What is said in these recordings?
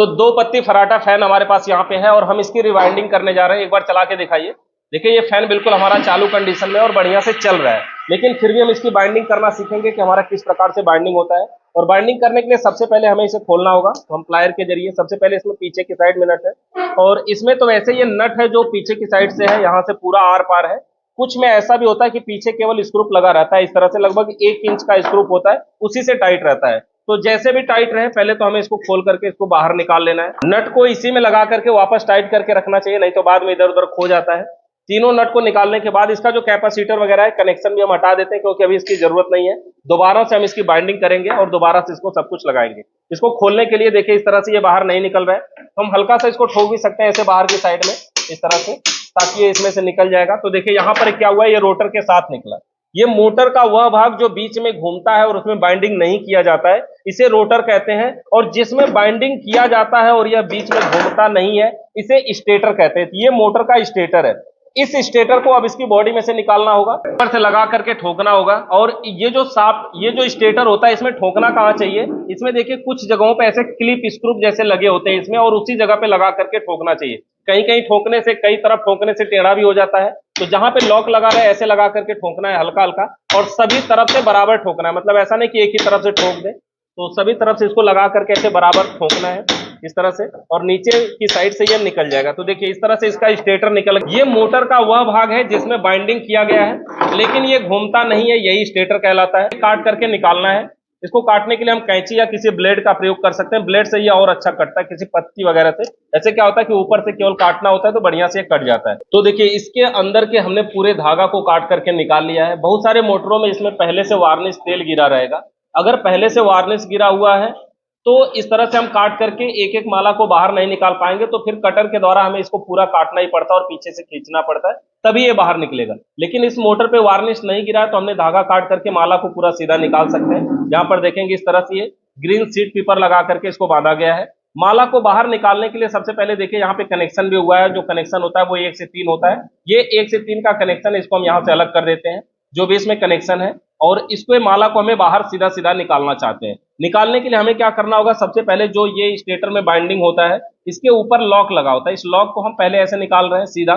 तो 2 पत्ती फराटा फैन हमारे पास यहाँ पे है और हम इसकी रिवाइंडिंग करने जा रहे हैं। एक बार चला के दिखाइए। देखिए ये फैन बिल्कुल हमारा चालू कंडीशन में और बढ़िया से चल रहा है, लेकिन फिर भी हम इसकी बाइंडिंग करना सीखेंगे कि हमारा किस प्रकार से बाइंडिंग होता है। और बाइंडिंग करने के लिए सबसे पहले हमें इसे खोलना होगा। तो हम प्लायर के जरिए सबसे पहले इसमें पीछे की साइड में नट है, और इसमें तो वैसे ये नट है जो पीछे की साइड से है, यहाँ से पूरा आर पार है। कुछ में ऐसा भी होता है कि पीछे केवल स्क्रूप लगा रहता है, इस तरह से लगभग 1 इंच का स्क्रूप होता है, उसी से टाइट रहता है। तो जैसे भी टाइट रहे, पहले तो हमें इसको खोल करके इसको बाहर निकाल लेना है। नट को इसी में लगा करके वापस टाइट करके रखना चाहिए, नहीं तो बाद में इधर उधर खो जाता है। तीनों नट को निकालने के बाद इसका जो कैपेसिटर वगैरह है, कनेक्शन भी हम हटा देते हैं, क्योंकि अभी इसकी जरूरत नहीं है। दोबारा से हम इसकी बाइंडिंग करेंगे और दोबारा से इसको सब कुछ लगाएंगे। इसको खोलने के लिए देखिए इस तरह से ये बाहर नहीं निकल रहा है, तो हम हल्का सा इसको ठोक भी सकते हैं ऐसे बाहर की साइड में, इस तरह से, ताकि ये इसमें से निकल जाएगा। तो देखिए यहाँ पर क्या हुआ है, ये रोटर के साथ निकला। ये मोटर का वह भाग जो बीच में घूमता है और उसमें बाइंडिंग नहीं किया जाता है, इसे रोटर कहते हैं। और जिसमें बाइंडिंग किया जाता है और यह बीच में घूमता नहीं है, इसे स्टेटर कहते हैं। ये मोटर का स्टेटर है। इस स्टेटर को अब इसकी बॉडी में से निकालना होगा, ऊपर से लगा करके ठोकना होगा। और ये जो स्टेटर होता है, इसमें ठोकना कहाँ चाहिए, इसमें देखिए कुछ जगहों पे ऐसे क्लिप स्क्रू जैसे लगे होते हैं इसमें, और उसी जगह पे लगा करके ठोकना चाहिए। कहीं कहीं ठोकने से, कई तरफ ठोकने से टेढ़ा भी हो जाता है। तो जहां पे लॉक लगा रहे ऐसे लगा करके ठोकना है, हल्का हल्का, और सभी तरफ से बराबर ठोकना है। मतलब ऐसा नहीं कि एक ही तरफ से ठोक दे, तो सभी तरफ से इसको लगा करके ऐसे बराबर ठोकना है, इस तरह से, और नीचे की साइड से ये निकल जाएगा। तो देखिए इस तरह से इसका स्टेटर निकल, ये मोटर का वह भाग है जिसमें बाइंडिंग किया गया है, लेकिन ये घूमता नहीं है, यही स्टेटर कहलाता है। काट करके निकालना है। इसको काटने के लिए हम कैंची या किसी ब्लेड का प्रयोग कर सकते हैं। ब्लेड से ये और अच्छा कटता है, किसी पत्ती वगैरह से। ऐसे क्या होता है कि ऊपर से केवल काटना होता है तो बढ़िया से कट जाता है। तो देखिए इसके अंदर के हमने पूरे धागा को काट करके निकाल लिया है। बहुत सारे मोटरों में इसमें पहले से वार्निश तेल गिरा रहेगा। अगर पहले से वार्निश गिरा हुआ है तो इस तरह से हम काट करके एक एक माला को बाहर नहीं निकाल पाएंगे, तो फिर कटर के द्वारा हमें इसको पूरा काटना ही पड़ता है और पीछे से खींचना पड़ता है, तभी ये बाहर निकलेगा। लेकिन इस मोटर पे वार्निश नहीं गिरा है, तो हमने धागा काट करके माला को पूरा सीधा निकाल सकते हैं। यहाँ पर देखेंगे इस तरह से ये ग्रीन सीट पेपर लगा करके इसको बांधा गया है। माला को बाहर निकालने के लिए सबसे पहले देखिए यहाँ पे कनेक्शन भी हुआ है। जो कनेक्शन होता है वो 1 से 3 होता है। ये 1 से 3 का कनेक्शन, इसको हम यहाँ से अलग कर देते हैं, जो भी इसमें कनेक्शन है। और इसको माला को हमें बाहर सीधा सीधा निकालना चाहते हैं। निकालने के लिए हमें क्या करना होगा, सबसे पहले जो ये स्टेटर में बाइंडिंग होता है, इसके ऊपर लॉक लगा होता है। इस लॉक को हम पहले ऐसे निकाल रहे हैं सीधा,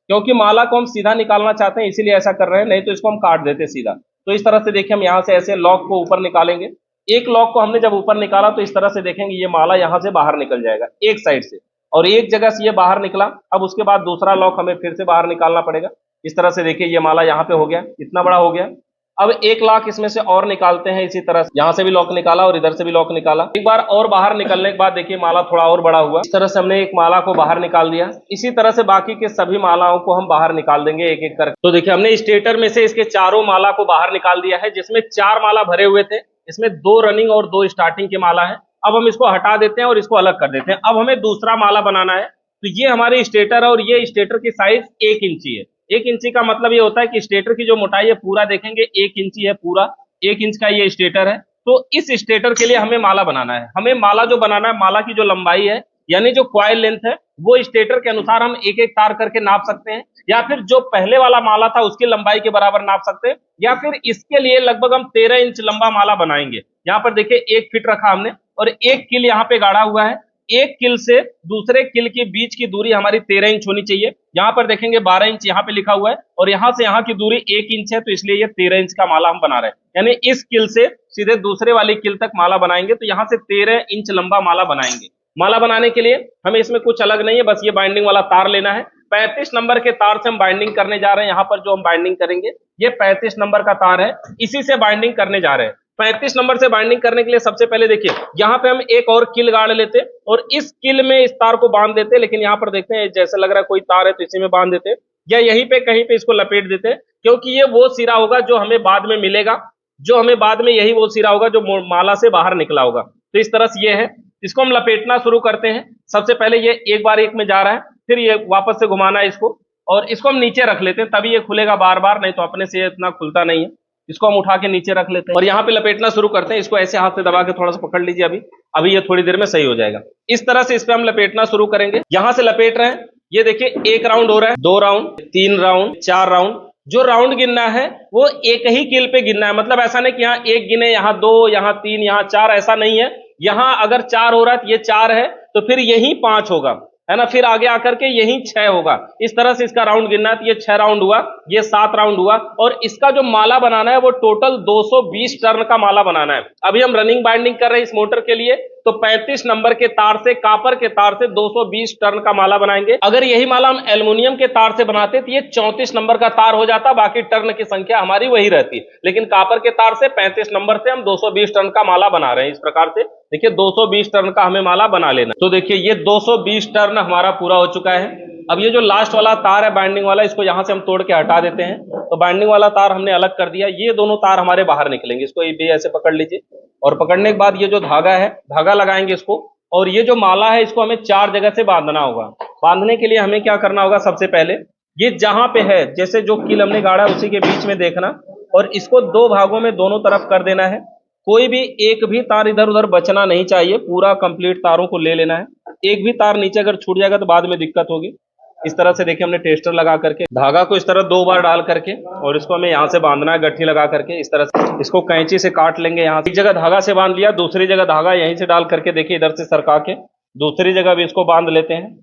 क्योंकि माला को हम सीधा निकालना चाहते हैं, इसीलिए ऐसा कर रहे हैं, नहीं तो इसको हम काट देते सीधा। तो इस तरह से देखिए हम यहाँ से ऐसे लॉक को ऊपर निकालेंगे। एक लॉक को हमने जब ऊपर निकाला तो इस तरह से देखेंगे ये माला यहाँ से बाहर निकल जाएगा एक साइड से, और एक जगह से ये बाहर निकला। अब उसके बाद दूसरा लॉक हमें फिर से बाहर निकालना पड़ेगा। इस तरह से देखिए ये माला यहाँ पे हो गया, इतना बड़ा हो गया। अब एक लॉक इसमें से और निकालते हैं। इसी तरह यहाँ से भी लॉक निकाला और इधर से भी लॉक निकाला। एक बार और बाहर निकलने के बाद देखिए माला थोड़ा और बड़ा हुआ। इस तरह से हमने एक माला को बाहर निकाल दिया। इसी तरह से बाकी के सभी मालाओं को हम बाहर निकाल देंगे एक एक करके। तो देखिए हमने स्टेटर में से इसके चारों माला को बाहर निकाल दिया है, जिसमें 4 माला भरे हुए थे। इसमें 2 रनिंग और 2 स्टार्टिंग की माला है। अब हम इसको हटा देते हैं और इसको अलग कर देते हैं। अब हमें दूसरा माला बनाना है। तो ये हमारे स्टेटर है और ये स्टेटर की साइज 1 इंची है। 1 इंची का मतलब ये होता है कि स्टेटर की जो मोटाई है पूरा देखेंगे 1 इंची है, पूरा 1 इंच का ये स्टेटर है। तो इस स्टेटर के लिए हमें माला बनाना है। हमें माला जो बनाना है, माला की जो लंबाई है, यानी जो कॉइल लेंथ है, वो स्टेटर के अनुसार हम एक एक तार करके नाप सकते हैं, या फिर जो पहले वाला माला था उसकी लंबाई के बराबर नाप सकते हैं, या फिर इसके लिए लगभग हम 13 इंच लंबा माला बनाएंगे। यहाँ पर देखिए 1 फीट रखा हमने और 1 किल यहाँ पे गाड़ा हुआ है। 1 किल से दूसरे किल के बीच की दूरी हमारी 13 इंच होनी चाहिए। यहाँ पर देखेंगे 12 इंच यहाँ पे लिखा हुआ है, और यहाँ से यहाँ की दूरी 1 इंच है, तो इसलिए ये 13 इंच का माला हम बना रहे हैं। यानी इस किल से सीधे दूसरे वाली किल तक माला बनाएंगे, तो यहाँ से 13 इंच लंबा माला बनाएंगे। माला बनाने के लिए हमें इसमें कुछ अलग नहीं है, बस ये बाइंडिंग वाला तार लेना है। 35 नंबर के तार से हम बाइंडिंग करने जा रहे हैं। यहाँ पर जो हम बाइंडिंग करेंगे ये 35 नंबर का तार है, इसी से बाइंडिंग करने जा रहे हैं। 35 नंबर से बाइंडिंग करने के लिए सबसे पहले देखिए यहाँ पे हम एक और किल गाड़ लेते और इस किल में इस तार को बांध देते। लेकिन यहाँ पर देखते हैं जैसे लग रहा है कोई तार है, तो इसी में बांध देते, या यहीं पे कहीं पे इसको लपेट देते, क्योंकि ये वो सिरा होगा जो हमें बाद में मिलेगा। जो हमें बाद में यही वो सिरा होगा जो माला से बाहर निकला होगा। तो इस तरह से ये है, इसको हम लपेटना शुरू करते हैं। सबसे पहले ये एक बार एक में जा रहा है, फिर ये वापस से घुमाना है इसको, और इसको हम नीचे रख लेते हैं, तभी ये खुलेगा बार बार, नहीं तो अपने से इतना खुलता नहीं है। इसको हम उठा के नीचे रख लेते हैं और यहाँ पे लपेटना शुरू करते हैं। इसको ऐसे हाथ से दबा के थोड़ा सा पकड़ लीजिए, अभी ये थोड़ी देर में सही हो जाएगा। इस तरह से इस पे हम लपेटना शुरू करेंगे। यहाँ से लपेट रहे हैं, ये देखिए 1 राउंड हो रहा है, 2 राउंड, 3 राउंड, 4 राउंड। जो राउंड गिनना है वो एक ही किल पे गिनना है। मतलब ऐसा नहीं कि यहाँ 1 गिने, यहाँ 2, यहाँ 3, यहाँ 4, ऐसा नहीं है। यहाँ अगर 4 हो रहा है तो ये 4 है, तो फिर यही 5 होगा, है ना, फिर आगे आकर के यही 6 होगा। इस तरह से इसका राउंड गिनना है। तो ये 6 राउंड हुआ, ये 7 राउंड हुआ, और इसका जो माला बनाना है वो टोटल 220 टर्न का माला बनाना है। अभी हम रनिंग बाइंडिंग कर रहे हैं इस मोटर के लिए, तो 35 नंबर के तार से, कापर के तार से 220 टर्न का माला बनाएंगे। अगर यही माला हम एल्युमिनियम के तार से बनाते तो ये 34 नंबर का तार हो जाता, बाकी टर्न की संख्या हमारी वही रहती। लेकिन कापर के तार से 35 नंबर से हम 220 टर्न का माला बना रहे हैं। इस प्रकार से देखिए 220 टर्न का हमें माला बना लेना। तो देखिए ये 220 टर्न हमारा पूरा हो चुका है। अब ये जो लास्ट वाला तार है बाइंडिंग वाला, इसको यहां से हम तोड़ के हटा देते हैं। तो बाइंडिंग वाला तार हमने अलग कर दिया, ये दोनों तार हमारे बाहर निकलेंगे। इसको ये भी ऐसे पकड़ लीजिए, और पकड़ने के बाद ये जो धागा है, धागा लगाएंगे इसको, और ये जो माला है इसको हमें 4 जगह से बांधना होगा। बांधने के लिए हमें क्या करना होगा, सबसे पहले ये जहां पे है, जैसे जो कील हमने गाड़ा उसी के बीच में देखना, और इसको 2 भागों में दोनों तरफ कर देना है। कोई भी एक भी तार इधर उधर बचना नहीं चाहिए, पूरा कंप्लीट तारों को ले लेना है। एक भी तार नीचे अगर छूट जाएगा तो बाद में दिक्कत होगी। इस तरह से देखिए हमने टेस्टर लगा करके धागा को इस तरह 2 बार डाल करके, और इसको हमें यहाँ से बांधना है गट्ठी लगा करके। इस तरह से इसको कैंची से काट लेंगे। यहाँ एक जगह धागा से बांध लिया, दूसरी जगह धागा यहीं से डाल करके देखिए इधर से सरका के दूसरी जगह भी इसको बांध लेते हैं।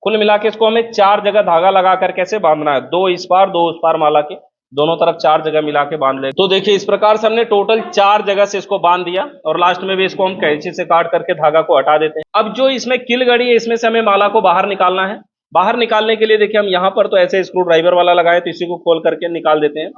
कुल मिला के इसको हमें 4 जगह धागा लगा कर कैसे बांधना है, 2 इस पार 2 उस पार, माला के दोनों तरफ 4 जगह मिला के बांध ले। तो देखिए इस प्रकार से हमने टोटल 4 जगह से इसको बांध दिया, और लास्ट में भी इसको हम कैंची से काट करके धागा को हटा देते हैं। अब जो इसमें किल गड़ी है, इसमें से हमें माला को बाहर निकालना है। बाहर निकालने के लिए देखिए हम यहाँ पर तो ऐसे स्क्रू ड्राइवर वाला लगाए, तो इसी को खोल करके निकाल देते हैं।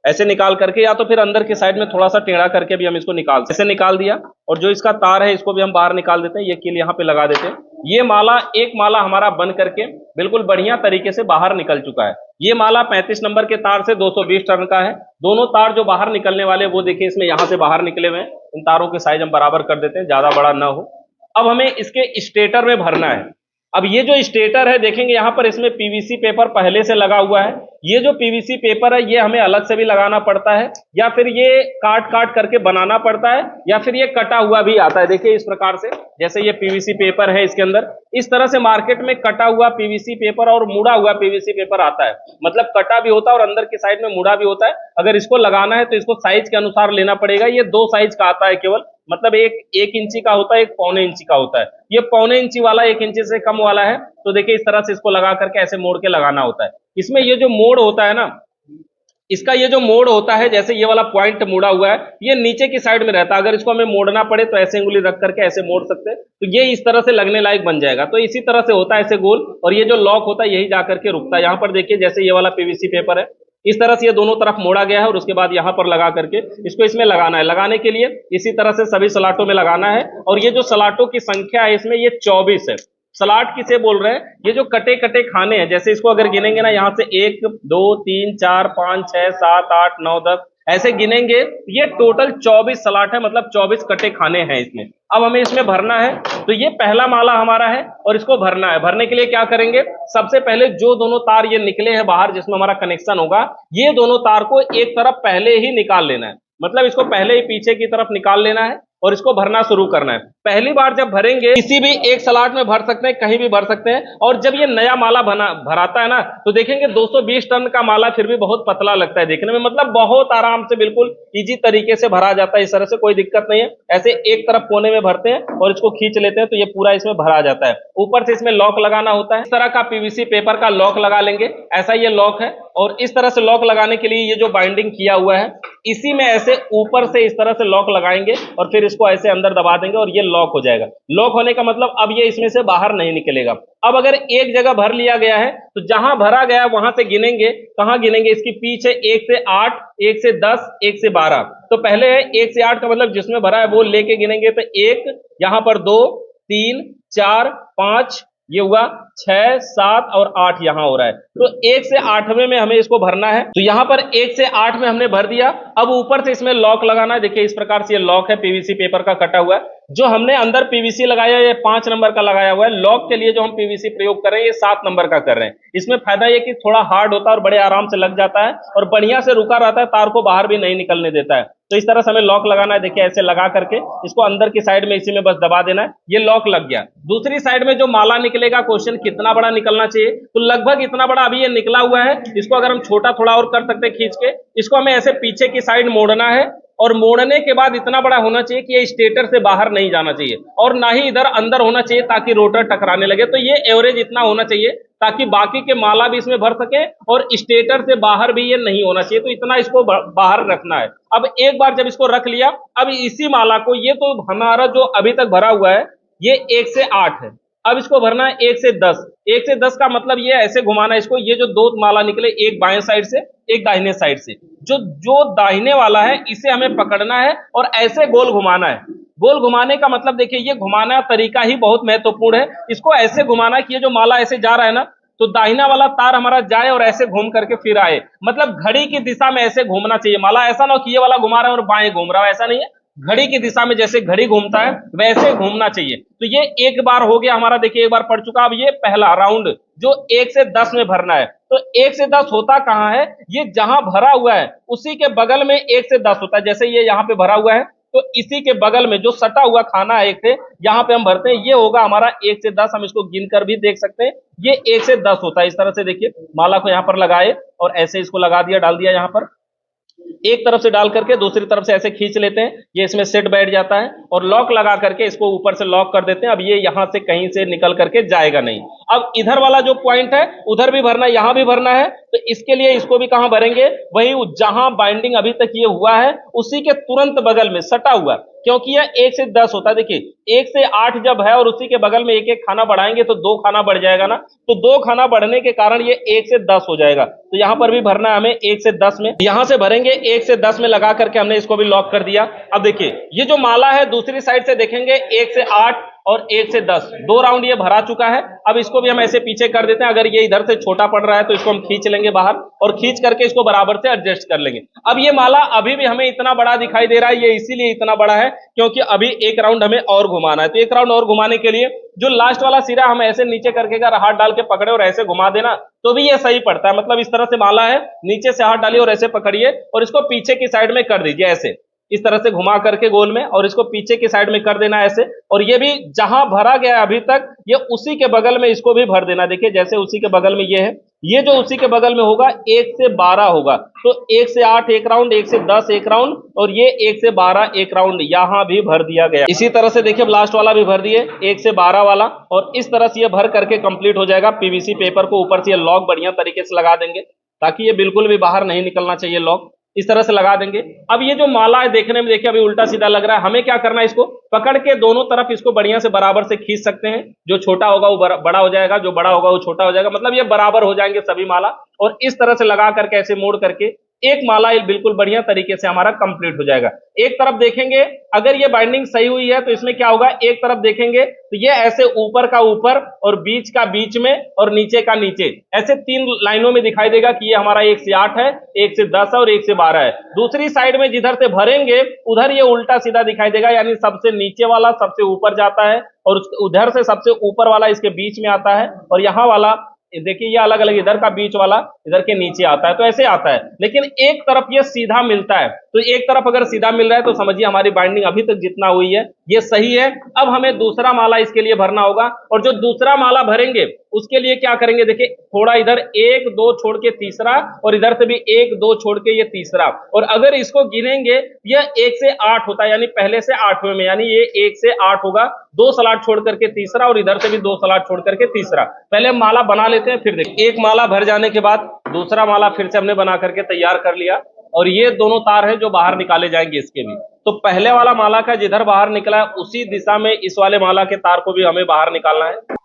ऐसे निकाल करके, या तो फिर अंदर के साइड में थोड़ा सा टेढ़ा करके भी हम इसको ऐसे निकाल दिया। और जो इसका तार है इसको भी हम बाहर निकाल देते हैं, ये कील यहाँ पे लगा देते हैं। ये माला, एक माला हमारा बन करके बिल्कुल बढ़िया तरीके से बाहर निकल चुका है। ये माला 35 नंबर के तार से 220 टर्न का है। दोनों तार जो बाहर निकलने वाले वो देखिए इसमें यहाँ से बाहर निकले हुए हैं। इन तारों के साइज हम बराबर कर देते हैं, ज्यादा बड़ा ना हो। अब हमें इसके स्टेटर में भरना है। अब ये जो स्टेटर है देखेंगे यहाँ पर, इसमें पीवीसी पेपर पहले से लगा हुआ है। ये जो पीवीसी पेपर है ये हमें अलग से भी लगाना पड़ता है, या फिर ये काट काट करके बनाना पड़ता है, या फिर ये कटा हुआ भी आता है। देखिए इस प्रकार से, जैसे ये पीवीसी पेपर है, इसके अंदर इस तरह से मार्केट में कटा हुआ पीवीसी पेपर और मुड़ा हुआ पीवीसी पेपर आता है। मतलब कटा भी होता है और अंदर की साइड में मुड़ा भी होता है। अगर इसको लगाना है तो इसको साइज के अनुसार लेना पड़ेगा। ये 2 साइज का आता है केवल, मतलब एक इंची का होता है, एक पौने इंची का होता है। ये पौने इंची वाला 1 इंची से कम वाला है। तो देखिए इस तरह से इसको लगा करके ऐसे मोड़ के लगाना होता है। इसमें ये जो मोड़ होता है ना, इसका ये जो मोड़ होता है, जैसे ये वाला पॉइंट मुड़ा हुआ है, ये नीचे की साइड में रहता है। अगर इसको हमें मोड़ना पड़े तो ऐसे उंगली रख करके ऐसे मोड़ सकते हैं, तो ये इस तरह से लगने लायक बन जाएगा। तो इसी तरह से होता है ऐसे गोल, और ये जो लॉक होता है यही जाकर के रुकता है। यहाँ पर देखिए जैसे ये वाला पीवीसी पेपर है, इस तरह से ये दोनों तरफ मोड़ा गया है, और उसके बाद यहाँ पर लगा करके इसको इसमें लगाना है। लगाने के लिए इसी तरह से सभी सलाटों में लगाना है। और ये जो सलाटों की संख्या है इसमें, ये 24 है। सलाट किसे बोल रहे हैं, ये जो कटे कटे खाने हैं, जैसे इसको अगर गिनेंगे ना, यहाँ से 1 2 3 4 5 6 7 8 9 10 ऐसे गिनेंगे, ये टोटल 24 सलाट है, मतलब 24 कटे खाने हैं इसमें। अब हमें इसमें भरना है। तो ये पहला माला हमारा है, और इसको भरना है। भरने के लिए क्या करेंगे, सबसे पहले जो दोनों तार ये निकले हैं बाहर जिसमें हमारा कनेक्शन होगा, ये दोनों तार को एक तरफ पहले ही निकाल लेना है। मतलब इसको पहले ही पीछे की तरफ निकाल लेना है, और इसको भरना शुरू करना है। पहली बार जब भरेंगे, किसी भी एक सलाट में भर सकते हैं, कहीं भी भर सकते हैं। और जब ये नया माला भराता है ना, तो देखेंगे 220 टन का माला फिर भी बहुत पतला लगता है देखने में, मतलब बहुत आराम से बिल्कुल इजी तरीके से भरा जाता है। इस तरह से कोई दिक्कत नहीं है। ऐसे एक तरफ कोने में भरते हैं और इसको खींच लेते हैं, तो ये पूरा इसमें भरा जाता है। ऊपर से इसमें लॉक लगाना होता है। इस तरह का पीवीसी पेपर का लॉक लगा लेंगे, ऐसा ये लॉक है। और इस तरह से लॉक लगाने के लिए ये जो बाइंडिंग किया हुआ है, इसी में ऐसे ऊपर से इस तरह से लॉक लगाएंगे, और फिर इसको ऐसे अंदर दबा देंगे, और ये लॉक हो जाएगा। लॉक होने का मतलब अब ये इसमें से बाहर नहीं निकलेगा। अब अगर एक जगह भर लिया गया है, तो जहां भरा गया है वहां से गिनेंगे। कहां गिनेंगे, इसकी पीछे 1 से 8, 1 से 10, 1 से 12। तो पहले 1 से 8 का मतलब जिसमें भरा है वो लेके गिनेंगे। तो 1, यहां पर 2 3 4 5, ये हुआ 6 7 और 8 यहां हो रहा है। तो 1 से 8वें में हमें इसको भरना है। तो यहां पर 1 से 8 में हमने भर दिया। अब ऊपर से इसमें लॉक लगाना है। देखिए इस प्रकार से ये लॉक है, पीवीसी पेपर का कटा हुआ है। जो हमने अंदर पीवीसी लगाया है ये 5 नंबर का लगाया हुआ है। लॉक के लिए जो हम पीवीसी प्रयोग कर रहे हैं ये 7 नंबर का कर रहे हैं। इसमें फायदा ये कि थोड़ा हार्ड होता है और बड़े आराम से लग जाता है, और बढ़िया से रुका रहता है, तार को बाहर भी नहीं निकलने देता है। तो इस तरह से हमें लॉक लगाना है। देखिए ऐसे लगा करके इसको अंदर की साइड में इसी में बस दबा देना है, ये लॉक लग गया। दूसरी साइड में जो माला निकलेगा, क्वेश्चन कितना बड़ा निकलना चाहिए, तो लगभग इतना बड़ा अभी ये निकला हुआ है। इसको अगर हम छोटा थोड़ा और कर सकते हैं खींच के, इसको हमें ऐसे पीछे की साइड मोड़ना है, और मोड़ने के बाद इतना बड़ा होना चाहिए कि ये स्टेटर से बाहर नहीं जाना चाहिए और ना ही इधर अंदर होना चाहिए ताकि रोटर टकराने लगे। तो ये एवरेज इतना होना चाहिए ताकि बाकी के माला भी इसमें भर सके और स्टेटर से बाहर भी ये नहीं होना चाहिए। तो इतना इसको बाहर रखना है। अब एक बार जब इसको रख लिया, अब इसी माला को, ये तो हमारा जो अभी तक भरा हुआ है ये 1 से 8 है, अब इसको भरना है 1 से 10। 1 से 10 का मतलब ये ऐसे घुमाना है इसको, ये जो दो माला निकले, एक बाएं साइड से एक दाहिने साइड से, जो जो दाहिने वाला है इसे हमें पकड़ना है और ऐसे गोल घुमाना है। गोल घुमाने का मतलब देखिए, ये घुमाना तरीका ही बहुत महत्वपूर्ण है। इसको ऐसे घुमाना कि ये जो माला ऐसे जा रहा है ना, तो दाहिना वाला तार हमारा जाए और ऐसे घूम करके फिर आए, मतलब घड़ी की दिशा में ऐसे घूमना चाहिए माला। ऐसा ना हो कि ये वाला घुमा रहा है और बाएं घूम रहा है, ऐसा नहीं है। घड़ी की दिशा में जैसे घड़ी घूमता है वैसे घूमना चाहिए। तो ये एक बार हो गया हमारा, देखिए एक बार पड़ चुका। अब ये पहला राउंड जो 1 से 10 में भरना है, तो 1 से 10 होता कहां है, ये जहां भरा हुआ है उसी के बगल में 1 से 10 होता है। जैसे ये यहाँ पे भरा हुआ है तो इसी के बगल में जो सटा हुआ खाना है एक से, यहाँ पे हम भरते हैं, ये होगा हमारा 1 से 10। हम इसको गिनकर भी देख सकते हैं, ये 1 से 10 होता है। इस तरह से देखिए, माला को यहाँ पर लगाए और ऐसे इसको लगा दिया, डाल दिया यहाँ पर, एक तरफ से डाल करके दूसरी तरफ से ऐसे खींच लेते हैं, ये इसमें सेट बैठ जाता है और लॉक लगा करके इसको ऊपर से लॉक कर देते हैं। अब ये यहां से कहीं से निकल करके जाएगा नहीं। अब इधर वाला जो पॉइंट है उधर भी भरना है, यहां भी भरना है, तो इसके लिए इसको भी कहां भरेंगे, वही जहां बाइंडिंग अभी तक ये हुआ है उसी के तुरंत बगल में सटा हुआ, क्योंकि यह 1 से 10 होता है। देखिए 1 से 8 जब है और उसी के बगल में एक एक खाना बढ़ाएंगे तो 2 खाना बढ़ जाएगा ना, तो 2 खाना बढ़ने के कारण ये 1 से 10 हो जाएगा। तो यहां पर भी भरना है हमें 1 से 10 में, यहां से भरेंगे 1 से 10 में लगा करके हमने इसको भी लॉक कर दिया। अब देखिए ये जो माला है दूसरी साइड से देखेंगे 1 से 8 और 1 से 10, 2 राउंड ये भरा चुका है। अब इसको भी हम ऐसे पीछे कर देते हैं, अगर ये इधर से छोटा पड़ रहा है तो इसको हम खींच लेंगे बाहर और खींच करके इसको बराबर से एडजस्ट कर लेंगे। अब ये माला अभी भी हमें इतना बड़ा दिखाई दे रहा है, ये इसीलिए इतना बड़ा है क्योंकि अभी एक राउंड हमें और घुमाना है। तो एक राउंड और घुमाने के लिए जो लास्ट वाला सिरा हम ऐसे नीचे करके अगर हाथ डाल के पकड़े और ऐसे घुमा देना तो भी ये सही पड़ता है। मतलब इस तरह से माला है, नीचे से हाथ डालिए और ऐसे पकड़िए और इसको पीछे की साइड में कर दीजिए, ऐसे इस तरह से घुमा करके गोल में, और इसको पीछे की साइड में कर देना ऐसे। और ये भी जहां भरा गया अभी तक ये उसी के बगल में इसको भी भर देना। देखिए जैसे उसी के बगल में ये है, ये जो उसी के बगल में होगा 1 से 12 होगा, तो 1 से 8 एक राउंड, 1 से 10 एक राउंड और ये 1 से 12 एक राउंड यहां भी भर दिया गया। इसी तरह से देखिए लास्ट वाला भी भर दिए 1 से 12 वाला, और इस तरह से ये भर करके कंप्लीट हो जाएगा। पीवीसी पेपर को ऊपर से ये लॉक बढ़िया तरीके से लगा देंगे ताकि ये बिल्कुल भी बाहर नहीं निकलना चाहिए, लॉक इस तरह से लगा देंगे। अब ये जो माला है देखने में देखिए अभी उल्टा सीधा लग रहा है, हमें क्या करना है, इसको पकड़ के दोनों तरफ इसको बढ़िया से बराबर से खींच सकते हैं। जो छोटा होगा वो बड़ा हो जाएगा, जो बड़ा होगा वो छोटा हो जाएगा, मतलब ये बराबर हो जाएंगे सभी माला। और इस तरह से लगा करके ऐसे मोड़ करके एक माला बिल्कुल बढ़िया तरीके से हमारा कंप्लीट हो जाएगा। एक तरफ देखेंगे अगर ये बाइंडिंग सही हुई है तो इसमें क्या होगा, एक तरफ देखेंगे तो ये ऐसे ऊपर का ऊपर और बीच का बीच में और नीचे का नीचे, ऐसे 3 लाइनों में दिखाई देगा कि ये हमारा 1 से 8 है, 1 से 10 है और 1 से 12 है। दूसरी साइड में जिधर से भरेंगे उधर ये उल्टा सीधा दिखाई देगा, यानी सबसे नीचे वाला सबसे ऊपर जाता है और उधर से सबसे ऊपर वाला इसके बीच में आता है, और यहाँ वाला देखिए ये अलग अलग, इधर का बीच वाला इधर के नीचे आता है, तो ऐसे आता है। लेकिन एक तरफ ये सीधा मिलता है, तो एक तरफ अगर सीधा मिल रहा है तो समझिए हमारी बाइंडिंग अभी तक जितना हुई है ये सही है। अब हमें दूसरा माला इसके लिए भरना होगा, और जो दूसरा माला भरेंगे उसके लिए क्या करेंगे, देखिए थोड़ा इधर 1 2 छोड़ के तीसरा, और इधर से भी 1 2 छोड़ के ये तीसरा, और अगर इसको गिनेंगे यह 1 से 8 होता है, यानी पहले से 8वें में, यानी ये 1 से 8 होगा, 2 स्लॉट छोड़ करके तीसरा और इधर से भी 2 स्लॉट छोड़ करके तीसरा। पहले हम माला बना लेते हैं, फिर देखिए एक माला भर जाने के बाद दूसरा माला फिर से हमने बना करके तैयार कर लिया, और ये दोनों तार हैं जो बाहर निकाले जाएंगे इसके भी। तो पहले वाला माला का जिधर बाहर निकला है उसी दिशा में इस वाले माला के तार को भी हमें बाहर निकालना है।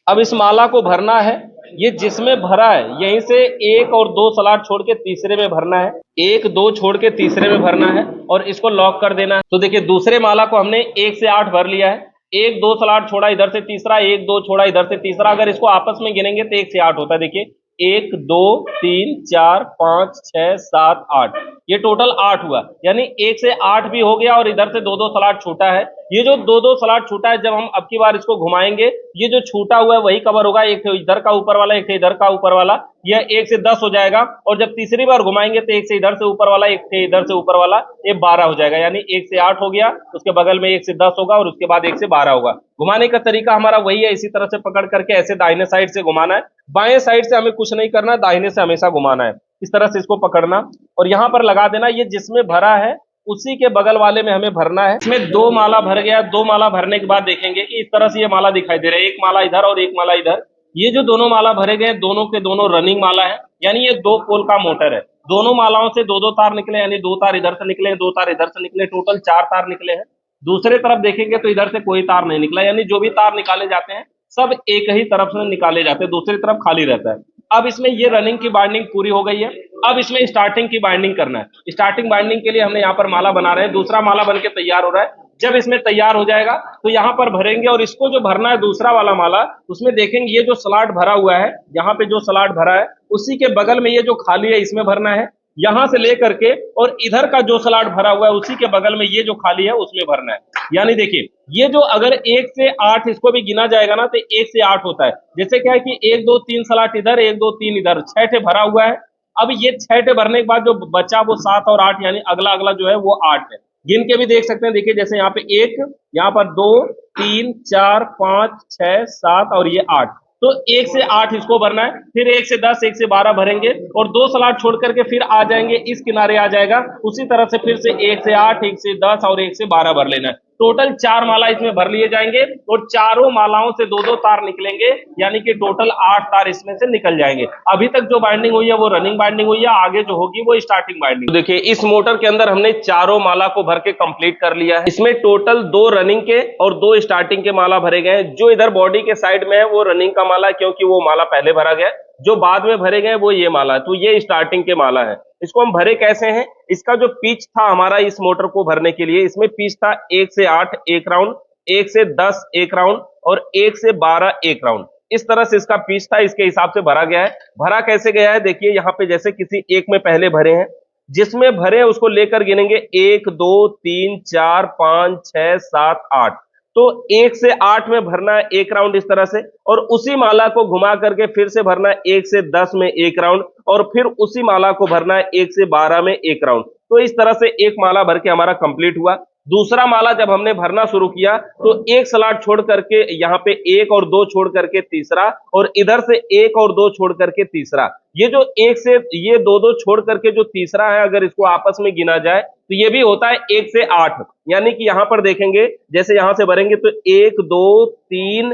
अब इस माला को भरना है, ये जिसमें भरा है यहीं से 1 और 2 स्लॉट छोड़ के तीसरे में भरना है, 1 2 छोड़ के तीसरे में भरना है और इसको लॉक कर देना है। तो देखिए दूसरे माला को हमने 1 से 8 भर लिया है, 1 2 स्लॉट छोड़ा इधर से तीसरा, 1 2 छोड़ा इधर से तीसरा, अगर इसको आपस में गिनेंगे तो 1 से 8 होता है। देखिए 1 2 3 4 5 6 7 8, ये टोटल 8 हुआ, यानी 1 से 8 भी हो गया, और इधर से 2 2 स्लॉट छूटा है। ये जो 2 2 स्लॉट छूटा है जब हम अब की बार इसको घुमाएंगे ये जो छूटा हुआ है वही कवर होगा, एक इधर का ऊपर वाला एक इधर का ऊपर वाला, यह 1 से 10 हो जाएगा। और जब तीसरी बार घुमाएंगे तो 1 से इधर से ऊपर वाला, एक से इधर से ऊपर वाला, ये 12 हो जाएगा, यानी 1 से 8 हो गया, उसके बगल में 1 से 10 होगा और उसके बाद 1 से 12 होगा। घुमाने का तरीका हमारा वही है, इसी तरह से पकड़ करके ऐसे दाहिने साइड से घुमाना है, बाएं साइड से हमें कुछ नहीं करना, दाहिने से हमेशा घुमाना है। इस तरह से इसको पकड़ना और यहां पर लगा देना, ये जिसमें भरा है उसी के बगल वाले में हमें भरना है। इसमें 2 माला भर गया। 2 माला भरने के बाद देखेंगे कि इस तरह से ये माला दिखाई दे रहा है, एक माला इधर और एक माला इधर। ये जो दोनों माला भरे गए दोनों के दोनों रनिंग माला है, यानी ये 2 पोल का मोटर है। दोनों मालाओं से 2-2 तार निकले, यानी 2 तार इधर से निकले, 2 तार इधर से निकले, टोटल 4 तार निकले हैं। दूसरे तरफ देखेंगे तो इधर से कोई तार नहीं निकला, यानी जो भी तार निकाले जाते हैं सब एक ही तरफ से निकाले जाते हैं, दूसरी तरफ खाली रहता है। अब इसमें ये रनिंग की बाइंडिंग पूरी हो गई है। अब इसमें स्टार्टिंग की बाइंडिंग करना है। स्टार्टिंग बाइंडिंग के लिए हमने यहाँ पर माला बना रहे हैं, दूसरा माला बन के तैयार हो रहा है। जब इसमें तैयार हो जाएगा तो यहाँ पर भरेंगे, और इसको जो भरना है दूसरा वाला माला, उसमें देखेंगे ये जो स्लॉट भरा हुआ है, यहाँ पे जो स्लॉट भरा है उसी के बगल में ये जो खाली है इसमें भरना है। यहां से लेकर के और इधर का जो स्लॉट भरा हुआ है उसी के बगल में ये जो खाली है उसमें भरना है। यानी देखिए ये जो अगर 1 से 8 इसको भी गिना जाएगा ना तो 1 से 8 होता है। जैसे क्या है कि 1 2 3 स्लॉट इधर, 1 2 3 इधर, 6 ठे भरा हुआ है। अब ये 6 ठे भरने के बाद जो बचा वो 7 और 8, यानी अगला अगला जो है वो 8 है। गिन के भी देख सकते हैं, देखिए जैसे यहाँ पे 1, यहाँ पर 2 3 4 5 6 7 और ये 8। तो 1 से 8 इसको भरना है, फिर 1 से 10 1 से 12 भरेंगे और 2 स्लॉट छोड़ करके फिर आ जाएंगे, इस किनारे आ जाएगा। उसी तरह से फिर से 1 से 8 1 से 10 और 1 से 12 भर लेना है। टोटल 4 माला इसमें भर लिए जाएंगे और चारों मालाओं से 2-2 तार निकलेंगे, यानी कि टोटल 8 तार इसमें से निकल जाएंगे। अभी तक जो बाइंडिंग हुई है वो रनिंग बाइंडिंग हुई है, आगे जो होगी वो स्टार्टिंग बाइंडिंग। तो देखिए इस मोटर के अंदर हमने चारों माला को भर के कंप्लीट कर लिया है। इसमें टोटल 2 रनिंग के और 2 स्टार्टिंग के माला भरे गए हैं। जो इधर बॉडी के साइड में है वो रनिंग का माला है, क्योंकि वो माला पहले भरा गया। जो बाद में भरे गए वो ये माला है, तो ये स्टार्टिंग के माला है। इसको हम भरे कैसे हैं, इसका जो पिच था हमारा इस मोटर को भरने के लिए, इसमें पिच था 1 से 8 1 राउंड, 1 से 10 1 राउंड और 1 से 12 1 राउंड। इस तरह से इसका पिच था, इसके हिसाब से भरा गया है। भरा कैसे गया है देखिए, यहाँ पे जैसे किसी एक में पहले भरे हैं, जिसमें भरे उसको लेकर गिनेंगे 1 2 3 4 5 6 7 8। तो 1 से 8 में भरना है 1 राउंड इस तरह से, और उसी माला को घुमा करके फिर से भरना है 1 से 10 में 1 राउंड, और फिर उसी माला को भरना है 1 से 12 में 1 राउंड। तो इस तरह से एक माला भर के हमारा कंप्लीट हुआ। दूसरा माला जब हमने भरना शुरू किया तो एक स्लॉट छोड़ करके यहाँ पे 1 और 2 छोड़ करके तीसरा, और इधर से 1 और 2 छोड़ करके तीसरा। ये जो 1 से ये 2-2 छोड़ करके जो तीसरा है, अगर इसको आपस में गिना जाए तो ये भी होता है 1 से 8। यानी कि यहां पर देखेंगे जैसे यहां से भरेंगे तो 1 2 3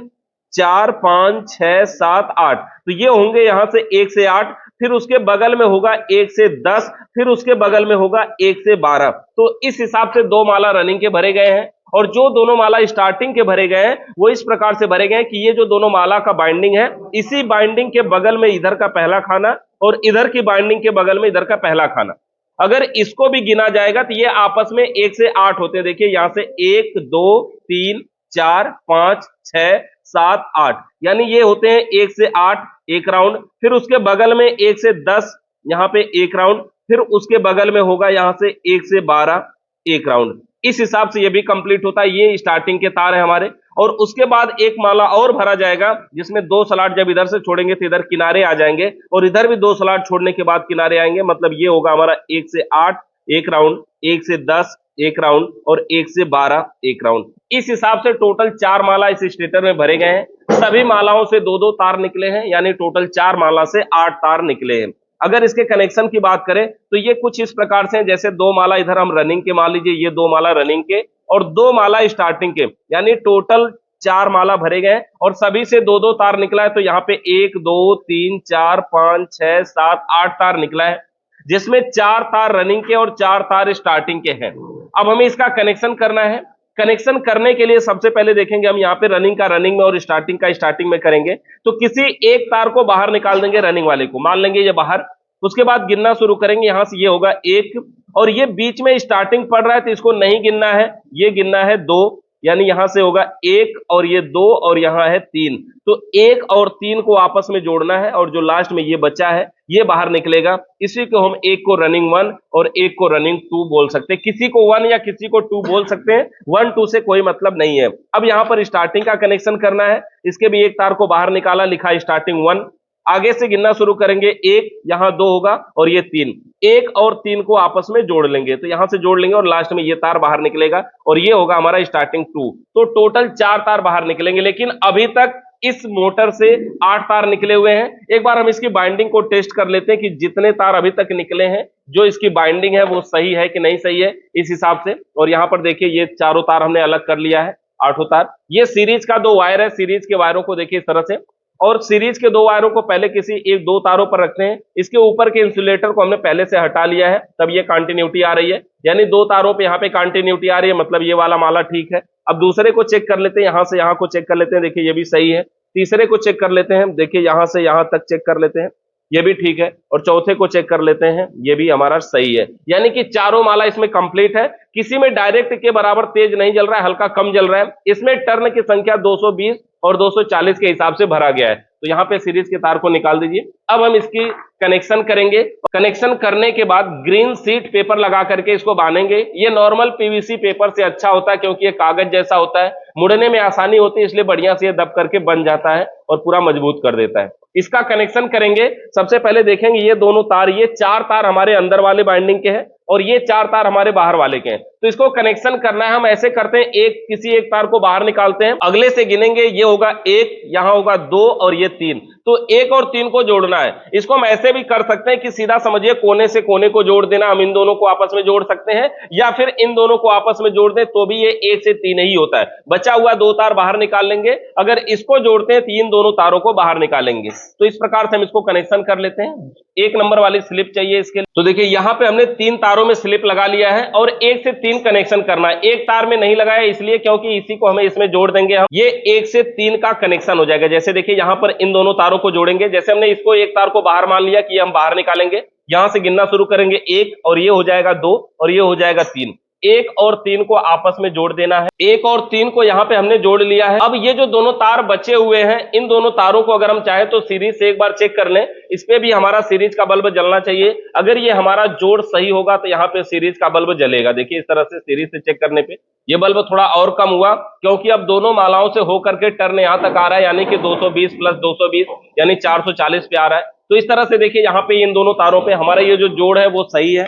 4 5 6 7 8, तो ये होंगे यहां से 1 से 8। फिर उसके बगल में होगा 1 से 10, फिर उसके बगल में होगा 1 से 12। तो इस हिसाब से 2 माला रनिंग के भरे गए हैं, और जो दोनों माला स्टार्टिंग के भरे गए हैं वो इस प्रकार से भरे गए हैं कि ये जो दोनों माला का बाइंडिंग है, इसी बाइंडिंग के बगल में इधर का पहला खाना और इधर की बाइंडिंग के बगल में इधर का पहला खाना। अगर इसको भी गिना जाएगा तो ये आपस में 1 से 8 होते हैं। देखिए यहां से 1 2 3 4 5 6 7 8, यानी ये होते हैं 1 से 8 1 राउंड। फिर उसके बगल में 1 से 10 यहाँ पे 1 राउंड, फिर उसके बगल में होगा यहाँ से 1 से 12 1 राउंड। इस हिसाब से ये भी कंप्लीट होता है। ये स्टार्टिंग के तार है हमारे, और उसके बाद एक माला और भरा जाएगा जिसमें 2 स्लॉट जब इधर से छोड़ेंगे तो इधर किनारे आ जाएंगे, और इधर भी 2 स्लॉट छोड़ने के बाद किनारे आएंगे। मतलब ये होगा हमारा 1 से 8 1 राउंड, 1 से 10 1 राउंड और 1 से 12 1 राउंड। इस हिसाब से टोटल 4 माला इस स्टेटर में भरे गए हैं। सभी मालाओं से 2-2 तार निकले हैं, यानी टोटल 4 माला से 8 तार निकले हैं। अगर इसके कनेक्शन की बात करें तो ये कुछ इस प्रकार से हैं, जैसे 2 माला इधर हम रनिंग के, मान लीजिए ये 2 माला रनिंग के और 2 माला स्टार्टिंग के, यानी टोटल 4 माला भरे गए और सभी से 2-2 तार निकला है। तो यहाँ पे 1 2 3 4 5 6 7 8 तार निकला है, जिसमें 4 तार रनिंग के और 4 तार स्टार्टिंग के हैं। अब हमें इसका कनेक्शन करना है। कनेक्शन करने के लिए सबसे पहले देखेंगे हम यहाँ पे रनिंग का रनिंग में और स्टार्टिंग का स्टार्टिंग में करेंगे। तो किसी एक तार को बाहर निकाल देंगे, रनिंग वाले को मान लेंगे ये बाहर। उसके बाद गिनना शुरू करेंगे, यहां से ये होगा 1, और ये बीच में स्टार्टिंग पड़ रहा है तो इसको नहीं गिनना है, ये गिनना है 2, यानी यहां से होगा 1 और ये 2 और यहां है 3। तो 1 और 3 को आपस में जोड़ना है, और जो लास्ट में ये बचा है ये बाहर निकलेगा। इसी को हम एक को रनिंग 1 और एक को रनिंग 2 बोल सकते हैं। किसी को 1 या किसी को 2 बोल सकते हैं, 1 2 से कोई मतलब नहीं है। अब यहां पर स्टार्टिंग का कनेक्शन करना है। इसके भी एक तार को बाहर निकाला, लिखा स्टार्टिंग 1। आगे से गिनना शुरू करेंगे, 1 यहाँ 2 होगा और ये 3, 1 और 3 को आपस में जोड़ लेंगे, तो यहां से जोड़ लेंगे और लास्ट में ये तार बाहर निकलेगा और ये होगा हमारा स्टार्टिंग 2। तो टोटल 4 तार बाहर निकलेंगे, लेकिन अभी तक इस मोटर से 8 तार निकले हुए हैं। एक बार हम इसकी बाइंडिंग को टेस्ट कर लेते हैं कि जितने तार अभी तक निकले हैं जो इसकी बाइंडिंग है वो सही है कि नहीं सही है इस हिसाब से। और यहाँ पर देखिए ये चारों तार हमने अलग कर लिया है, 8 तार। ये सीरीज का 2 वायर है, सीरीज के वायरों को देखिए इस तरह से, और सीरीज के 2 वायरों को पहले किसी एक 2 तारों पर रखते हैं। इसके ऊपर के इंसुलेटर को हमने पहले से हटा लिया है, तब ये कंटिन्यूटी आ रही है, यानी 2 तारों पे यहाँ पे कंटिन्यूटी आ रही है, मतलब ये वाला माला ठीक है। अब दूसरे को चेक कर लेते हैं, यहां से यहां को चेक कर लेते हैं, देखिए ये भी सही है। तीसरे को चेक कर लेते हैं, देखिए यहां से यहां तक चेक कर लेते हैं, ये भी ठीक है। और चौथे को चेक कर लेते हैं, ये भी हमारा सही है, यानी कि चारों माला इसमें कंप्लीट है। किसी में डायरेक्ट के बराबर तेज नहीं जल रहा है, हल्का कम जल रहा है। इसमें टर्न की संख्या 220 और 240 के हिसाब से भरा गया है। तो यहाँ पे सीरीज के तार को निकाल दीजिए। अब हम इसकी कनेक्शन करेंगे। कनेक्शन करने के बाद ग्रीन सीट पेपर लगा करके इसको बांधेंगे। ये नॉर्मल पीवीसी पेपर से अच्छा होता है, क्योंकि ये कागज जैसा होता है, मुड़ने में आसानी होती है, इसलिए बढ़िया से ये दब करके बन जाता है और पूरा मजबूत कर देता है। इसका कनेक्शन करेंगे। सबसे पहले देखेंगे ये दोनों तार, ये 4 तार हमारे अंदर वाले बाइंडिंग के हैं और ये 4 तार हमारे बाहर वाले के हैं। तो इसको कनेक्शन करना है। हम ऐसे करते हैं, किसी एक तार को बाहर निकालते हैं, अगले से गिनेंगे, ये होगा 1, यहां होगा 2 और ये 3। तो 1 और 3 को जोड़ना है। इसको हम ऐसे भी कर सकते हैं कि सीधा समझिए कोने से कोने को जोड़ देना, हम इन दोनों को आपस में जोड़ सकते हैं, या फिर इन दोनों को आपस में जोड़ दें तो भी ये 1 से 3 ही होता है। बचा हुआ 2 तार बाहर निकाल लेंगे। अगर इसको जोड़ते हैं तो इन दोनों तारों को बाहर निकालेंगे। तो इस प्रकार से हम इसको कनेक्शन कर लेते हैं। 1 नंबर वाली स्लिप चाहिए इसके लिए। तो देखिए यहां पे हमने 3 तारों में स्लिप लगा लिया है और 1 से 3 कनेक्शन करना है। एक तार में नहीं लगाया इसलिए क्योंकि इसी को हमें इसमें जोड़ देंगे हम, ये 1 से 3 का कनेक्शन हो जाएगा। जैसे देखिए यहां पर इन दोनों तारों को जोड़ेंगे, जैसे हमने इसको एक तार को बाहर मान लिया कि हम बाहर निकालेंगे, यहां से गिनना शुरू करेंगे 1 और ये हो जाएगा 2 और ये हो जाएगा 3। 1 और 3 को आपस में जोड़ देना है। 1 और 3 को यहां पे हमने जोड़ लिया है। अब ये जो दोनों तार बचे हुए हैं, इन दोनों तारों को अगर हम चाहे तो सीरीज से एक बार चेक कर लें। इस पे भी हमारा सीरीज का बल्ब जलना चाहिए। अगर ये हमारा जोड़ सही होगा तो यहाँ पे सीरीज का बल्ब जलेगा। देखिए इस तरह से सीरीज से चेक करने पे ये बल्ब थोड़ा और कम हुआ, क्योंकि अब दोनों मालाओं से होकर के टर्न यहां तक आ रहा है, यानी कि 220 प्लस 220 यानी 440 पे आ रहा है। तो इस तरह से देखिए यहाँ पे इन दोनों तारों पे हमारा ये जो जोड़ है वो सही है।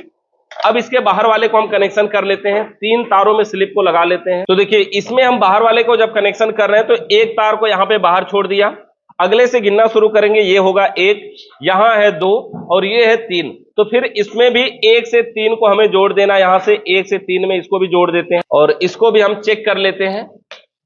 अब इसके बाहर वाले को हम कनेक्शन कर लेते हैं। 3 तारों में स्लिप को लगा लेते हैं। तो देखिए इसमें हम बाहर वाले को जब कनेक्शन कर रहे हैं तो एक तार को यहाँ पे बाहर छोड़ दिया, अगले से गिनना शुरू करेंगे, ये होगा 1, यहां है 2 और ये है 3। तो फिर इसमें भी 1 से 3 को हमें जोड़ देना, यहां से 1 से 3 में इसको भी जोड़ देते हैं और इसको भी हम चेक कर लेते हैं।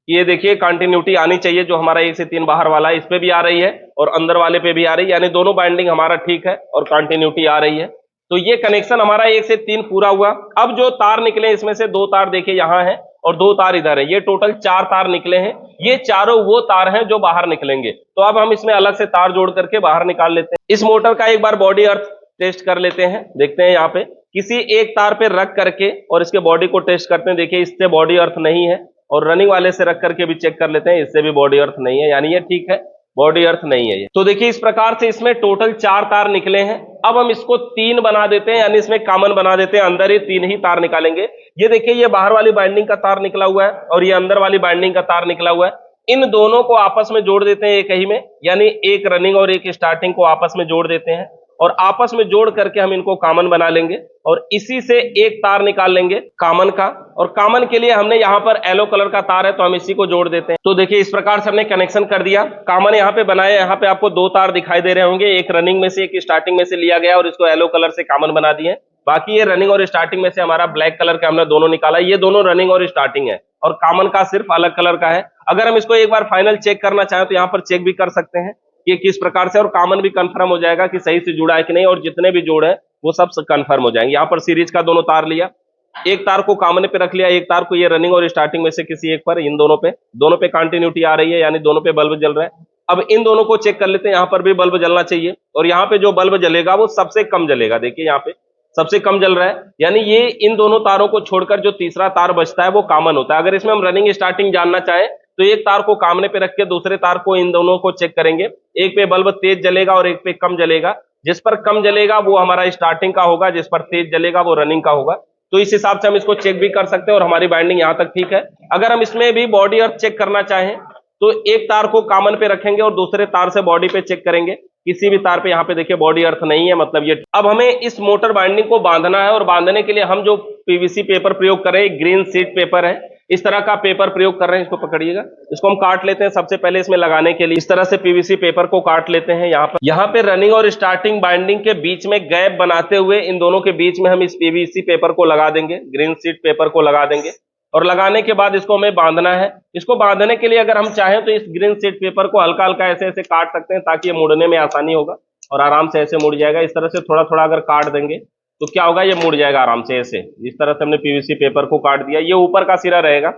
ये देखिए कंटिन्यूटी आनी चाहिए, जो हमारा 1 से 3 बाहर वाला है इस पे भी आ रही है और अंदर वाले पे भी आ रही है, यानी दोनों बाइंडिंग हमारा ठीक है और कंटिन्यूटी आ रही है। तो ये कनेक्शन हमारा 1 से 3 पूरा हुआ। अब जो तार निकले इसमें से 2 तार देखिए यहां है और 2 तार इधर है, ये टोटल 4 तार निकले हैं। ये चारों वो तार हैं जो बाहर निकलेंगे। तो अब हम इसमें अलग से तार जोड़ करके बाहर निकाल लेते हैं। इस मोटर का एक बार बॉडी अर्थ टेस्ट कर लेते हैं। देखते हैं यहाँ पे किसी एक तार पे रख करके और इसके बॉडी को टेस्ट करते हैं। देखिए इससे बॉडी अर्थ नहीं है, और रनिंग वाले से रख करके भी चेक कर लेते हैं, इससे भी बॉडी अर्थ नहीं है, यानी ये ठीक है, बॉडी अर्थ नहीं है ये। तो देखिए इस प्रकार से इसमें टोटल 4 तार निकले हैं। अब हम इसको 3 बना देते हैं, यानी इसमें कॉमन बना देते हैं, अंदर ही 3 ही तार निकालेंगे। ये देखिए ये बाहर वाली बाइंडिंग का तार निकला हुआ है और ये अंदर वाली बाइंडिंग का तार निकला हुआ है। इन दोनों को आपस में जोड़ देते हैं एक ही में, यानी एक रनिंग और एक स्टार्टिंग को आपस में जोड़ देते हैं और आपस में जोड़ करके हम इनको कॉमन बना लेंगे और इसी से एक तार निकाल लेंगे कॉमन का। और कॉमन के लिए हमने यहाँ पर येलो कलर का तार है तो हम इसी को जोड़ देते हैं। तो देखिए इस प्रकार से हमने कनेक्शन कर दिया। कॉमन यहाँ पे बनाया, यहाँ पे आपको 2 तार दिखाई दे रहे होंगे, एक रनिंग में से एक स्टार्टिंग में से लिया गया और इसको येलो कलर से कॉमन बना दिए। बाकी ये रनिंग और स्टार्टिंग में से हमारा ब्लैक कलर का हमने दोनों निकाला। ये दोनों रनिंग और स्टार्टिंग है और कॉमन का सिर्फ अलग कलर का है। अगर हम इसको एक बार फाइनल चेक करना चाहें तो यहाँ पर चेक भी कर सकते हैं कि किस प्रकार से, और कॉमन भी कंफर्म हो जाएगा कि सही से जुड़ा है कि नहीं, और जितने भी जोड़ है वो सब कंफर्म हो जाएंगे। यहाँ पर सीरीज का दोनों तार लिया, एक तार को कॉमन पे रख लिया, एक तार को ये रनिंग और स्टार्टिंग में से किसी एक पर, इन दोनों पे कंटिन्यूटी आ रही है, यानी दोनों पे बल्ब जल रहा है। अब इन दोनों को चेक कर लेते हैं, यहाँ पर भी बल्ब जलना चाहिए और यहाँ पे जो बल्ब जलेगा वो सबसे कम जलेगा। देखिए यहाँ पे सबसे कम जल रहा है, यानी ये इन दोनों तारों को छोड़कर जो तीसरा तार बचता है वो कॉमन होता है। अगर इसमें हम रनिंग स्टार्टिंग जानना चाहें तो एक तार को कामने पे रख के दूसरे तार को, इन दोनों को चेक करेंगे, एक पे बल्ब तेज जलेगा और एक पे कम जलेगा। जिस पर कम जलेगा वो हमारा स्टार्टिंग का होगा, जिस पर तेज जलेगा वो रनिंग का होगा। तो इस हिसाब से हम इसको चेक भी कर सकते हैं और हमारी बाइंडिंग यहाँ तक ठीक है। अगर हम इसमें भी बॉडी अर्थ चेक करना चाहें तो एक तार को कॉमन पे रखेंगे और दूसरे तार से बॉडी पे चेक करेंगे, किसी भी तार पे यहाँ पे देखिए बॉडी अर्थ नहीं है, मतलब ये। अब हमें इस मोटर बाइंडिंग को बांधना है और बांधने के लिए हम जो पीवीसी पेपर प्रयोग करें, ग्रीन सीट पेपर है, इस तरह का पेपर प्रयोग कर रहे हैं, इसको पकड़िएगा। इसको हम काट लेते हैं सबसे पहले इसमें लगाने के लिए। इस तरह से पीवीसी पेपर को काट लेते हैं। यहाँ पे रनिंग और स्टार्टिंग बाइंडिंग के बीच में गैप बनाते हुए इन दोनों के बीच में हम इस पीवीसी पेपर को लगा देंगे, ग्रीन शीट पेपर को लगा देंगे। और लगाने के बाद इसको हमें बांधना है। इसको बांधने के लिए अगर हम चाहें तो इस ग्रीन शीट पेपर को हल्का हल्का ऐसे ऐसे काट सकते हैं, ताकि ये मुड़ने में आसानी होगा और आराम से ऐसे मुड़ जाएगा। इस तरह से थोड़ा थोड़ा अगर काट देंगे तो क्या होगा, ये मुड़ जाएगा आराम से ऐसे। इस तरह से हमने पीवीसी पेपर को काट दिया। ये ऊपर का सिरा रहेगा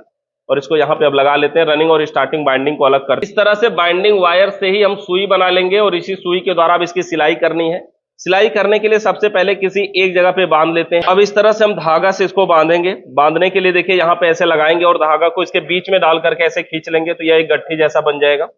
और इसको यहाँ पे अब लगा लेते हैं। रनिंग और स्टार्टिंग बाइंडिंग को अलग कर, इस तरह से बाइंडिंग वायर से ही हम सुई बना लेंगे और इसी सुई के द्वारा अब इसकी सिलाई करनी है। सिलाई करने के लिए सबसे पहले किसी एक जगह पे बांध लेते हैं। अब इस तरह से हम धागा से इसको बांधेंगे। बांधने के लिए देखिए यहाँ पे ऐसे लगाएंगे और धागा को इसके बीच में डाल करके ऐसे खींच लेंगे तो यह एक गट्ठी जैसा बन जाएगा।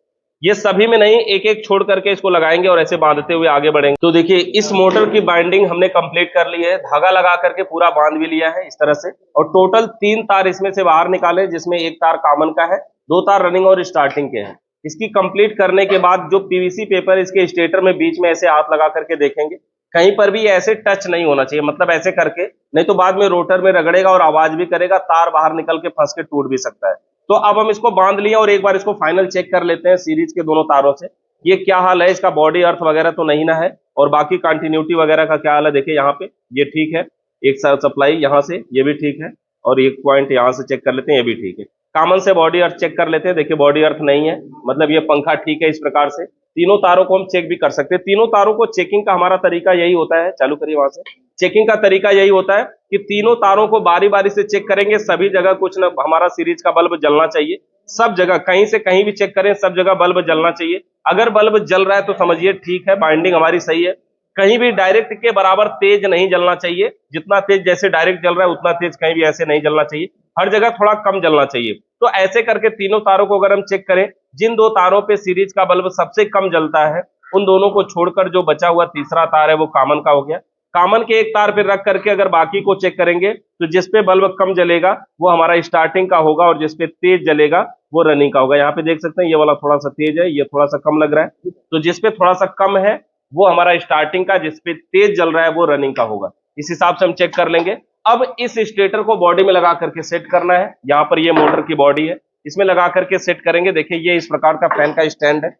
ये सभी में नहीं, एक एक छोड़ करके इसको लगाएंगे और ऐसे बांधते हुए आगे बढ़ेंगे। तो देखिए इस मोटर की बाइंडिंग हमने कंप्लीट कर ली है। धागा लगा करके पूरा बांध भी लिया है इस तरह से। और टोटल 3 तार इसमें से बाहर निकाले, जिसमें एक तार कॉमन का है, 2 तार रनिंग और स्टार्टिंग के हैं। इसकी कंप्लीट करने के बाद जो पीवीसी पेपर इसके स्टेटर में बीच में ऐसे हाथ लगा करके देखेंगे, कहीं पर भी ऐसे टच नहीं होना चाहिए, मतलब ऐसे करके, नहीं तो बाद में रोटर में रगड़ेगा और आवाज भी करेगा, तार बाहर निकल के फंस के टूट भी सकता है। तो अब हम इसको बांध लिया और एक बार इसको फाइनल चेक कर लेते हैं सीरीज के दोनों तारों से। ये क्या हाल है, इसका बॉडी अर्थ वगैरह तो नहीं ना है, और बाकी कंटिन्यूटी वगैरह का क्या हाल है। देखिए यहाँ पे ये ठीक है, एक सप्लाई यहाँ से ये भी ठीक है, और एक पॉइंट यहाँ से चेक कर लेते हैं, ये भी ठीक है। कॉमन से बॉडी अर्थ चेक कर लेते हैं। देखिए बॉडी अर्थ नहीं है, मतलब ये पंखा ठीक है। इस प्रकार से तीनों तारों को हम चेक भी कर सकते हैं। तीनों तारों को चेकिंग का हमारा तरीका यही होता है, चालू करिए वहां से। चेकिंग का तरीका यही होता है कि तीनों तारों को बारी बारी से चेक करेंगे। सभी जगह कुछ ना हमारा सीरीज का बल्ब जलना चाहिए, सब जगह, कहीं से कहीं भी चेक करें, सब जगह बल्ब जलना चाहिए। अगर बल्ब जल रहा है तो समझिए ठीक है, बाइंडिंग हमारी सही है। कहीं भी डायरेक्ट के बराबर तेज नहीं जलना चाहिए, जितना तेज जैसे डायरेक्ट जल रहा है उतना तेज कहीं भी ऐसे नहीं जलना चाहिए, हर जगह थोड़ा कम जलना चाहिए। तो ऐसे करके तीनों तारों को अगर हम चेक करें, जिन 2 तारों पे सीरीज का बल्ब सबसे कम जलता है, उन दोनों को छोड़कर जो बचा हुआ तीसरा तार है वो कॉमन का हो गया। कॉमन के एक तार पे रख करके अगर बाकी को चेक करेंगे तो जिसपे बल्ब कम जलेगा वो हमारा स्टार्टिंग का होगा, और जिसपे तेज जलेगा वो रनिंग का होगा। यहाँ पे देख सकते हैं ये वाला थोड़ा सा तेज है, ये थोड़ा सा कम लग रहा है, तो जिसपे थोड़ा सा कम है वो हमारा स्टार्टिंग का, जिसपे तेज जल रहा है वो रनिंग का होगा। इस हिसाब से हम चेक कर लेंगे। अब इस स्टेटर को बॉडी में लगा करके सेट करना है। यहाँ पर ये मोटर की बॉडी है, इसमें लगा करके सेट करेंगे। देखिए ये इस प्रकार का फैन का स्टैंड है,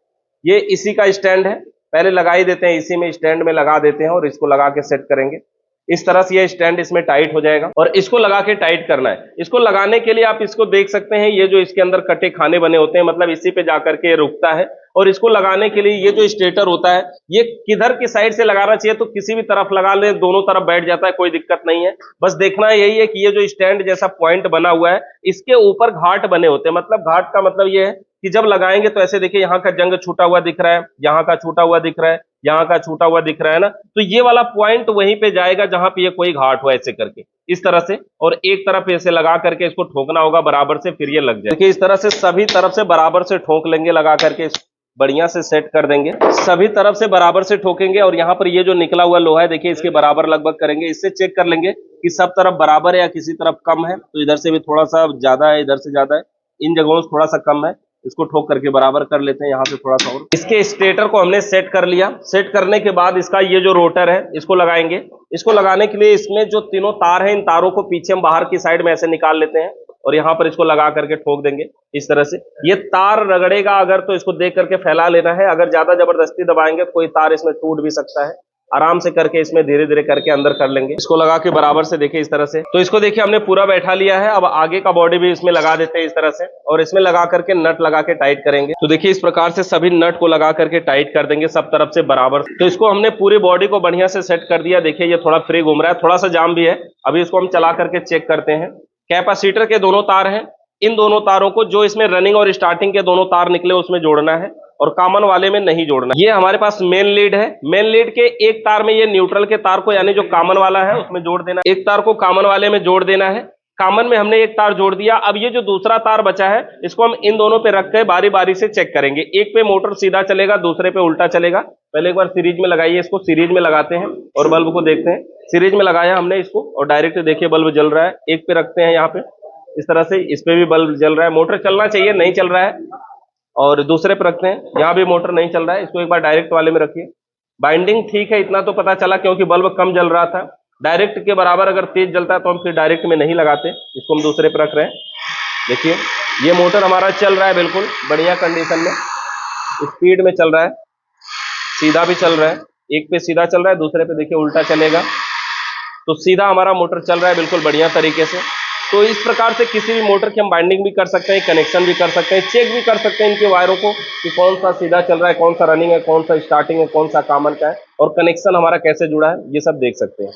ये इसी का स्टैंड है, पहले लगा ही देते हैं, इसी में स्टैंड में लगा देते हैं और इसको लगा के सेट करेंगे। इस तरह से ये स्टैंड इसमें टाइट हो जाएगा और इसको लगा के टाइट करना है। इसको लगाने के लिए आप इसको देख सकते हैं, ये जो इसके अंदर कटे खाने बने होते हैं, मतलब इसी पे जाकर के रुकता है। और इसको लगाने के लिए ये जो स्टेटर होता है, ये किधर की साइड से लगाना चाहिए, तो किसी भी तरफ लगा ले, दोनों तरफ बैठ जाता है, कोई दिक्कत नहीं है। बस देखना यही है कि ये जो स्टैंड जैसा पॉइंट बना हुआ है, इसके ऊपर घाट बने होते हैं। मतलब घाट का मतलब ये है कि जब लगाएंगे तो ऐसे देखिए यहाँ का जंग छूटा हुआ दिख रहा है, यहाँ का छूटा हुआ दिख रहा है, यहाँ का छूटा हुआ दिख रहा है ना, तो ये वाला पॉइंट वहीं पे जाएगा जहां पे ये कोई घाट हो, ऐसे करके इस तरह से। और एक तरफ ऐसे लगा करके इसको ठोकना होगा बराबर से, फिर ये लग जाए। देखिए इस तरह से सभी तरफ से बराबर से ठोक लेंगे, लगा करके बढ़िया से सेट कर देंगे। सभी तरफ से बराबर से ठोकेंगे और यहाँ पर ये जो निकला हुआ लोहा है, देखिए इसके बराबर लगभग करेंगे। इससे चेक कर लेंगे कि सब तरफ बराबर है या किसी तरफ कम है। तो इधर से भी थोड़ा सा ज्यादा है, इधर से ज्यादा है, इन जगहों से थोड़ा सा कम है। इसको ठोक करके बराबर कर लेते हैं यहाँ से थोड़ा सा और। इसके स्टेटर को हमने सेट कर लिया। सेट करने के बाद इसका ये जो रोटर है इसको लगाएंगे। इसको लगाने के लिए इसमें जो तीनों तार हैं, इन तारों को पीछे हम बाहर की साइड में ऐसे निकाल लेते हैं और यहाँ पर इसको लगा करके ठोक देंगे इस तरह से। ये तार रगड़ेगा अगर तो इसको देख करके फैला लेना है, अगर ज्यादा जबरदस्ती दबाएंगे तो कोई तार इसमें टूट भी सकता है। आराम से करके इसमें धीरे धीरे करके अंदर कर लेंगे। इसको लगा के बराबर से देखिए इस तरह से। तो इसको देखिए हमने पूरा बैठा लिया है। अब आगे का बॉडी भी इसमें लगा देते हैं इस तरह से, और इसमें लगा करके नट लगा के टाइट करेंगे। तो देखिए इस प्रकार से सभी नट को लगा करके टाइट कर देंगे सब तरफ से बराबर। तो इसको हमने पूरी बॉडी को बढ़िया से सेट कर दिया। देखिए ये थोड़ा फ्री घूम रहा है, थोड़ा सा जाम भी है। अभी इसको हम चला करके चेक करते हैं। कैपेसिटर के दोनों तार हैं, इन दोनों तारों को जो इसमें रनिंग और स्टार्टिंग के दोनों तार निकले उसमें जोड़ना है और कॉमन वाले में नहीं जोड़ना। ये हमारे पास मेन लीड है। मेन लीड के एक तार में ये न्यूट्रल के तार को, यानी जो कॉमन वाला है उसमें जोड़ देना। एक तार को कॉमन वाले में जोड़ देना है। कॉमन में हमने एक तार जोड़ दिया। अब ये जो दूसरा तार बचा है इसको हम इन दोनों पे रख के बारी बारी से चेक करेंगे। एक पे मोटर सीधा चलेगा, दूसरे पे उल्टा चलेगा। पहले एक बार सीरीज में लगाइए, इसको सीरीज में लगाते हैं और बल्ब को देखते हैं। सीरीज में लगाया हमने इसको और डायरेक्ट देखिए बल्ब जल रहा है। एक पे रखते हैं यहाँ पे इस तरह से, इस पे भी बल्ब जल रहा है। मोटर चलना चाहिए, नहीं चल रहा है। और दूसरे पे रखते हैं, यहाँ भी मोटर नहीं चल रहा है। इसको एक बार डायरेक्ट वाले में रखिए। बाइंडिंग ठीक है, इतना तो पता चला क्योंकि बल्ब कम जल रहा था। डायरेक्ट के बराबर अगर तेज जलता है तो हम फिर डायरेक्ट में नहीं लगाते। इसको हम दूसरे पे रख रहे हैं। देखिए ये मोटर हमारा चल रहा है बिल्कुल बढ़िया कंडीशन में, स्पीड में चल रहा है, सीधा भी चल रहा है, एक पे सीधा चल रहा है, दूसरे पे देखिए उल्टा चलेगा। तो सीधा हमारा मोटर चल रहा है बिल्कुल बढ़िया तरीके से। तो इस प्रकार से किसी भी मोटर की हम बाइंडिंग भी कर सकते हैं, कनेक्शन भी कर सकते हैं, चेक भी कर सकते हैं इनके वायरों को कि कौन सा सीधा चल रहा है, कौन सा रनिंग है, कौन सा स्टार्टिंग है, कौन सा कॉमन का है, और कनेक्शन हमारा कैसे जुड़ा है, ये सब देख सकते हैं।